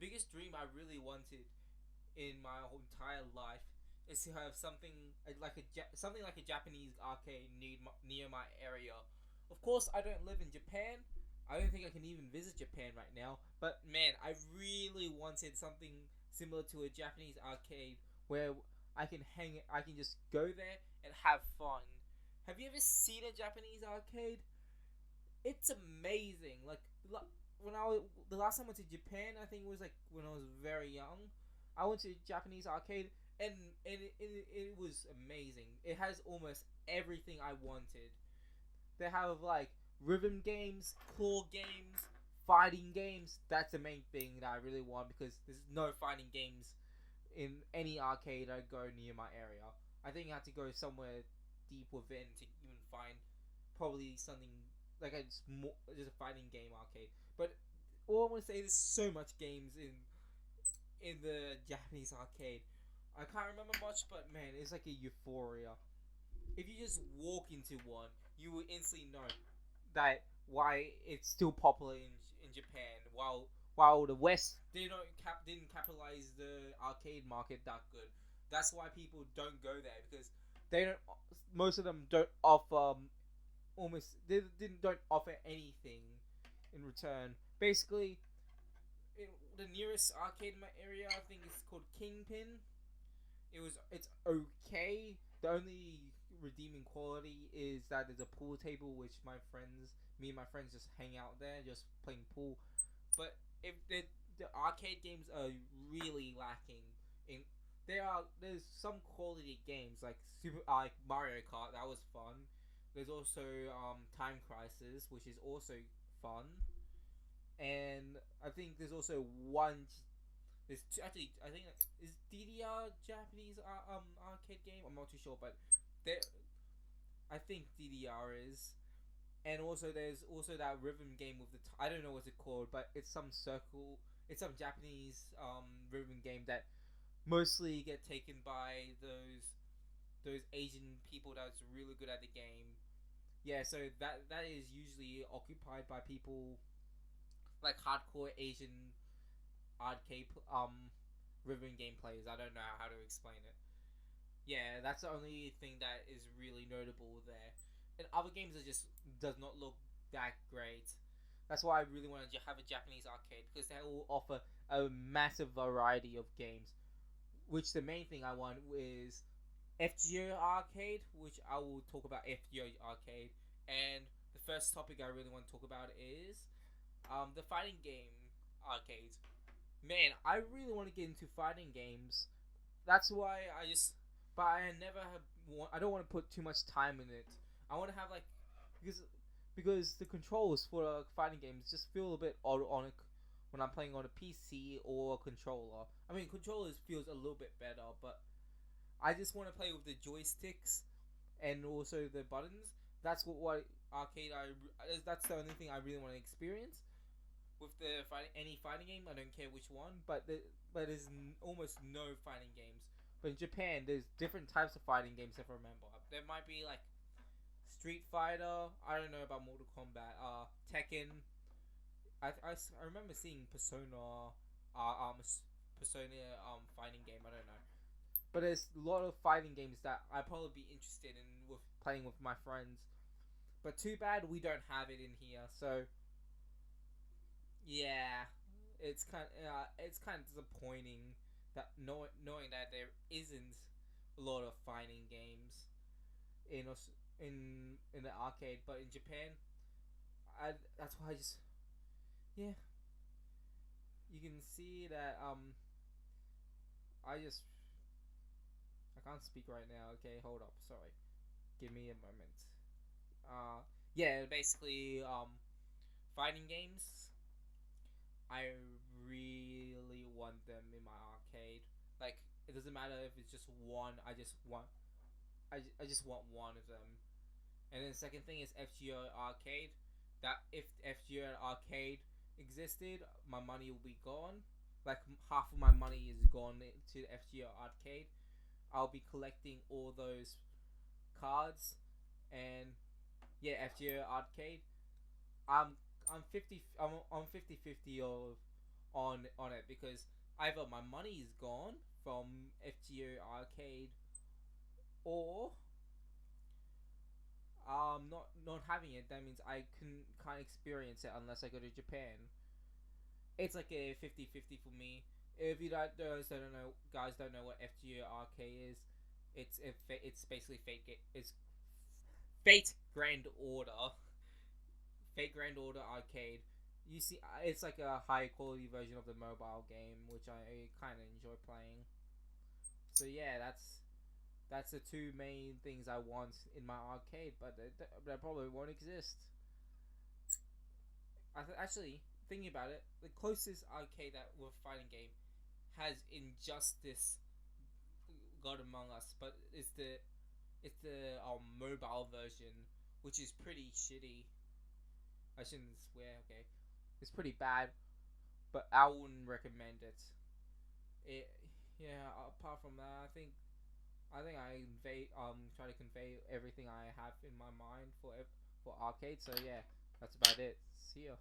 biggest dream I really wanted in my whole entire life is to have something like a Japanese arcade near my area. Of course, I don't live in Japan. I don't think I can even visit Japan right now. But man, I really wanted something similar to a Japanese arcade where I can just go there and have fun. Have you ever seen a Japanese arcade? It's amazing. Like when the last time I went to Japan, I think it was like when I was very young. I went to a Japanese arcade, and it was amazing. It has almost everything I wanted. They have like rhythm games, claw games, fighting games. That's the main thing that I really want because there's no fighting games in any arcade I go near my area. I think I have to go somewhere deep within to even find probably something like just a fighting game arcade. But all I want to say, there's so much games in the Japanese arcade. I can't remember much, but man, it's like a euphoria. If you just walk into one, you will instantly know that why it's still popular in Japan, while the West didn't capitalize the arcade market that good. That's why people don't go there because they don't. Most of them don't offer almost don't offer anything in return. Basically, the nearest arcade in my area, I think it's called Kingpin. It's okay. The only redeeming quality is that there's a pool table, which me and my friends just hang out there, just playing pool. But if the arcade games are really lacking in, there's some quality games like Mario Kart, that was fun. There's also Time Crisis, which is also fun, and I think there's also one. There's two, actually, I think is DDR Japanese arcade game. I'm not too sure, but there I think DDR is, and also there's also that rhythm game with I don't know what's it called, but it's some circle. It's some Japanese rhythm game that mostly get taken by those Asian people that's really good at the game. Yeah, so that is usually occupied by people like hardcore Asian arcade rhythm game players. I don't know how to explain it. Yeah, that's the only thing that is really notable there. And other games are just does not look that great. That's why I really want to have a Japanese arcade because they will offer a massive variety of games. Which the main thing I want is FGO arcade, which I will talk about FGO arcade. And the first topic I really want to talk about is the fighting game arcades. Man, I really want to get into fighting games. That's why but I never have. I don't want to put too much time in it. I want to have like because because the controls for fighting games just feel a bit odd on it when I'm playing on a PC or a controller. I mean, controllers feels a little bit better, but I just want to play with the joysticks and also the buttons. What arcade I. That's the only thing I really want to experience with any fighting game. I don't care which one, but there's almost no fighting games. But in Japan, there's different types of fighting games. If I remember, there might be like Street Fighter. I don't know about Mortal Kombat. Tekken. I remember seeing Persona fighting game. I don't know. But there's a lot of fighting games that I'd probably be interested in with playing with my friends. But too bad we don't have it in here. So yeah, it's kind of disappointing that knowing that there isn't a lot of fighting games in in the arcade, but in Japan, that's why I just yeah, you can see that I just I can't speak right now. Okay, hold up, sorry, give me a moment. Yeah, basically fighting games I really want them in my arcade. Like it doesn't matter if it's just one. I just want one of them. And then the second thing is FGO arcade. That if FGO arcade existed, my money will be gone. Like half of my money is gone to FGO arcade. I'll be collecting all those cards and yeah, FGO arcade. I'm I'm 50 50 of on it because either my money is gone from FGO Arcade or not having it. That means I can't experience it unless I go to Japan. It's like a 50-50 for me. If you don't know, guys don't know what FGO Arcade is. It's basically it's Fate Grand Order. Fate Grand Order Arcade. You see, it's like a high quality version of the mobile game, which I kind of enjoy playing. So yeah, that's the two main things I want in my arcade, but they probably won't exist. Actually, thinking about it, the closest arcade that with fighting game has Injustice God Among Us, but it's the mobile version, which is pretty shitty. I shouldn't swear. Okay, it's pretty bad, but I wouldn't recommend it. It yeah. Apart from that, I think I try to convey everything I have in my mind for arcade. So yeah, that's about it. See ya.